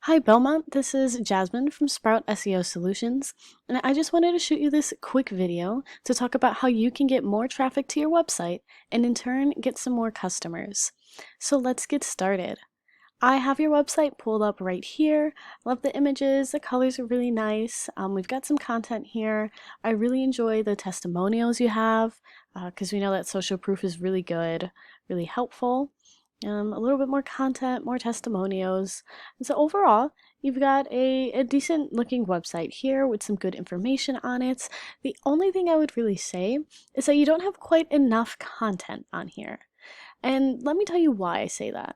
Hi Belmont, this is Jasmine from Sprout SEO Solutions, and I just wanted to shoot you this quick video to talk about how you can get more traffic to your website and in turn get some more customers. So let's get started. I have your website pulled up right here. Love the images, the colors are really nice. We've got some content here. I really enjoy the testimonials you have because we know that social proof is really good, really helpful. A little bit more content, more testimonials. And so overall, you've got a decent looking website here with some good information on it. The only thing I would really say is that you don't have quite enough content on here. And let me tell you why I say that.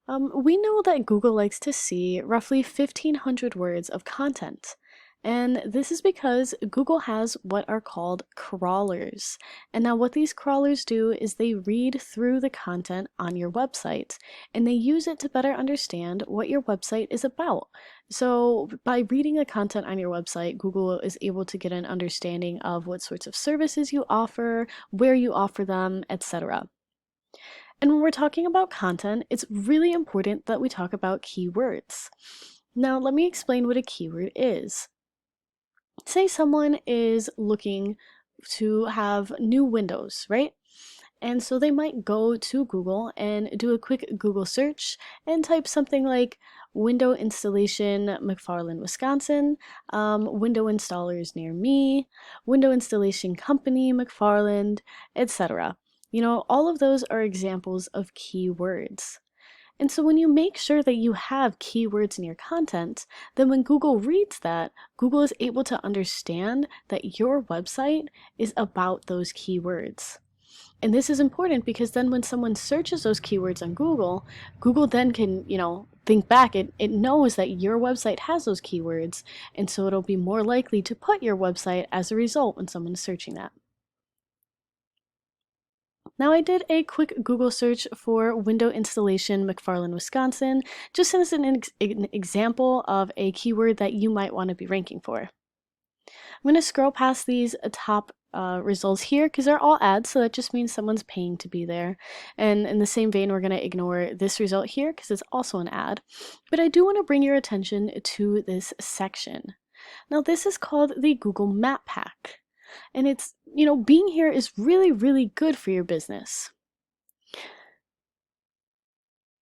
We know that Google likes to see roughly 1,500 words of content. And this is because Google has what are called crawlers. And now what these crawlers do is they read through the content on your website and they use it to better understand what your website is about. So by reading the content on your website, Google is able to get an understanding of what sorts of services you offer, where you offer them, etc. And when we're talking about content, it's really important that we talk about keywords. Now, let me explain what a keyword is. Say someone is looking to have new windows, right? And so they might go to Google and do a quick Google search and type something like window installation McFarland, Wisconsin, window installers near me, window installation company McFarland, etc. You know, all of those are examples of keywords. And so when you make sure that you have keywords in your content, then when Google reads that, Google is able to understand that your website is about those keywords. And this is important because then when someone searches those keywords on Google, Google then can, think back. It knows that your website has those keywords, and so it'll be more likely to put your website as a result when someone is searching that. Now I did a quick Google search for window installation McFarland, Wisconsin, just as an example of a keyword that you might want to be ranking for. I'm going to scroll past these top results here because they're all ads, so that just means someone's paying to be there. And in the same vein, we're going to ignore this result here because it's also an ad. But I do want to bring your attention to this section. Now this is called the Google Map Pack. And it's, being here is really, really good for your business.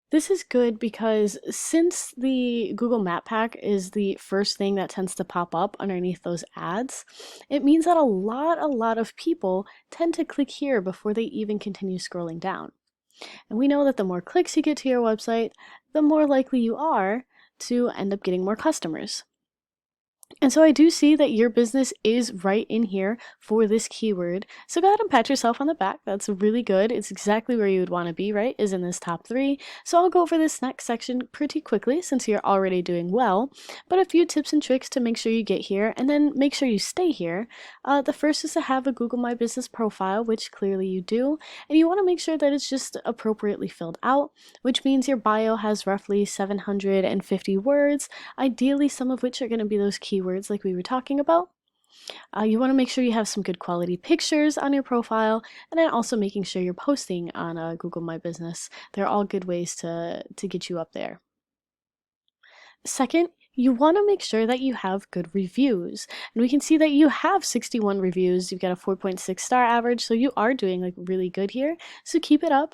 This is good because since the Google Map Pack is the first thing that tends to pop up underneath those ads, it means that a lot of people tend to click here before they even continue scrolling down. And we know that the more clicks you get to your website, the more likely you are to end up getting more customers. And so I do see that your business is right in here for this keyword. So go ahead and pat yourself on the back. That's really good. It's exactly where you would want to be, right? Is in this top 3. So I'll go over this next section pretty quickly since you're already doing well. But a few tips and tricks to make sure you get here and then make sure you stay here. The first is to have a Google My Business profile, which clearly you do. And you want to make sure that it's just appropriately filled out, which means your bio has roughly 750 words, ideally some of which are going to be those keywords like we were talking about. You want to make sure you have some good quality pictures on your profile, and then also making sure you're posting on Google My Business. They're all good ways to get you up there. Second, you want to make sure that you have good reviews. And we can see that you have 61 reviews. You've got a 4.6 star average, so you are doing really good here. So keep it up.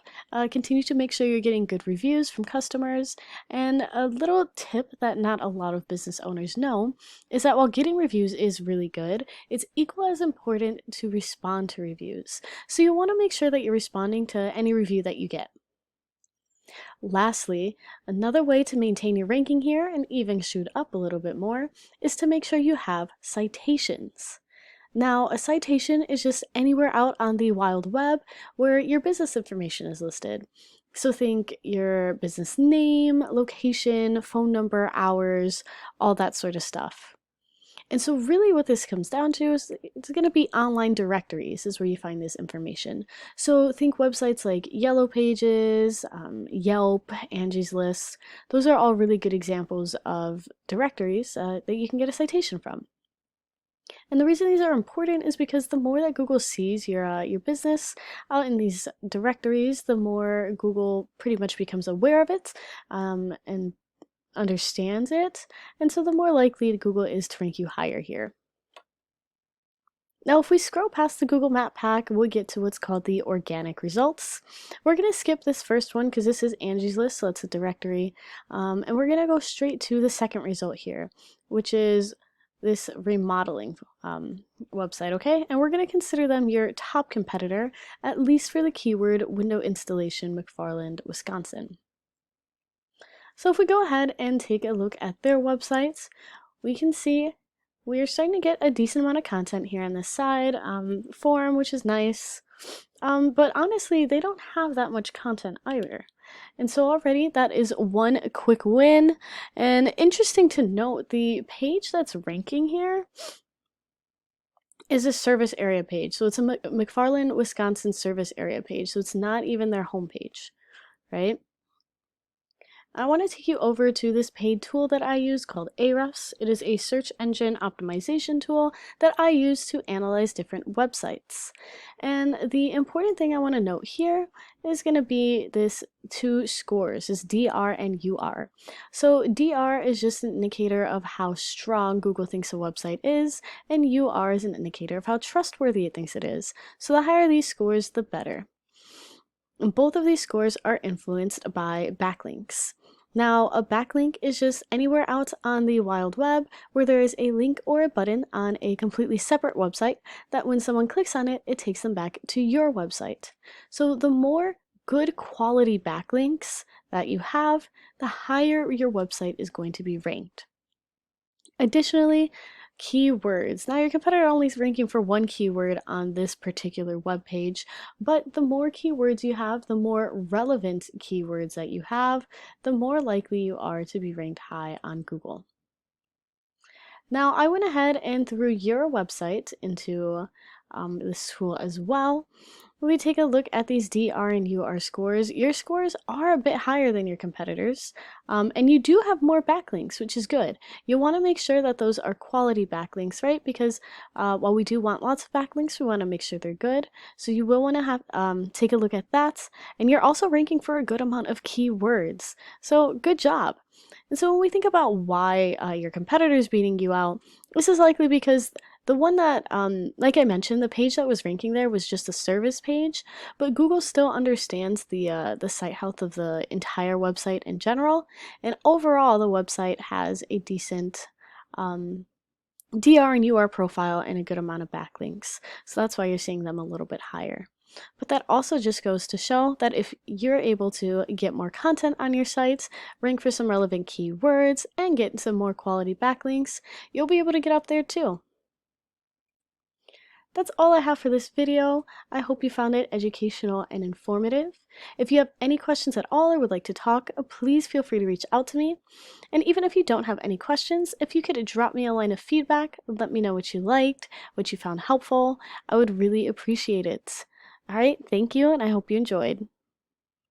Continue to make sure you're getting good reviews from customers. And a little tip that not a lot of business owners know is that while getting reviews is really good, it's equal as important to respond to reviews. So you want to make sure that you're responding to any review that you get. Lastly, another way to maintain your ranking here and even shoot up a little bit more is to make sure you have citations. Now, a citation is just anywhere out on the wild web where your business information is listed. So think your business name, location, phone number, hours, all that sort of stuff. And so really what this comes down to is it's going to be online directories is where you find this information. So think websites like Yellow Pages, Yelp, Angie's List. Those are all really good examples of directories that you can get a citation from. And the reason these are important is because the more that Google sees your business out in these directories, the more Google pretty much becomes aware of it, and understands it, and so the more likely Google is to rank you higher here. Now, if we scroll past the Google Map Pack, we'll get to what's called the organic results. We're going to skip this first one because this is Angie's List, so it's a directory. And we're going to go straight to the second result here, which is this remodeling website, okay? And we're going to consider them your top competitor, at least for the keyword window installation McFarland, Wisconsin. So if we go ahead and take a look at their websites, we can see we are starting to get a decent amount of content here on this side, forum, which is nice. But honestly, they don't have that much content either. And so already that is one quick win. And interesting to note, the page that's ranking here is a service area page. So it's a McFarland, Wisconsin service area page. So it's not even their homepage, right? I want to take you over to this paid tool that I use called Ahrefs. It is a search engine optimization tool that I use to analyze different websites. And the important thing I want to note here is going to be this two scores, this DR and UR. So DR is just an indicator of how strong Google thinks a website is, and UR is an indicator of how trustworthy it thinks it is. So the higher these scores, the better. And both of these scores are influenced by backlinks. Now, a backlink is just anywhere out on the wild web where there is a link or a button on a completely separate website that when someone clicks on it, it takes them back to your website. So the more good quality backlinks that you have, the higher your website is going to be ranked. Additionally, keywords. Now your competitor only is ranking for one keyword on this particular web page, but the more keywords you have, the more relevant keywords that you have, the more likely you are to be ranked high on Google. Now I went ahead and threw your website into this tool as well. When we take a look at these DR and UR scores, your scores are a bit higher than your competitors, and you do have more backlinks, which is good. You want to make sure that those are quality backlinks, right? Because while we do want lots of backlinks, we want to make sure they're good. So you will want to have take a look at that, and you're also ranking for a good amount of keywords. So good job. And so when we think about why your competitor is beating you out, this is likely because the one that, like I mentioned, the page that was ranking there was just a service page, but Google still understands the site health of the entire website in general, and overall the website has a decent DR and UR profile and a good amount of backlinks. So that's why you're seeing them a little bit higher. But that also just goes to show that if you're able to get more content on your sites, rank for some relevant keywords, and get some more quality backlinks, you'll be able to get up there too. That's all I have for this video. I hope you found it educational and informative. If you have any questions at all or would like to talk, please feel free to reach out to me. And even if you don't have any questions, if you could drop me a line of feedback, let me know what you liked, what you found helpful, I would really appreciate it. All right, thank you, and I hope you enjoyed.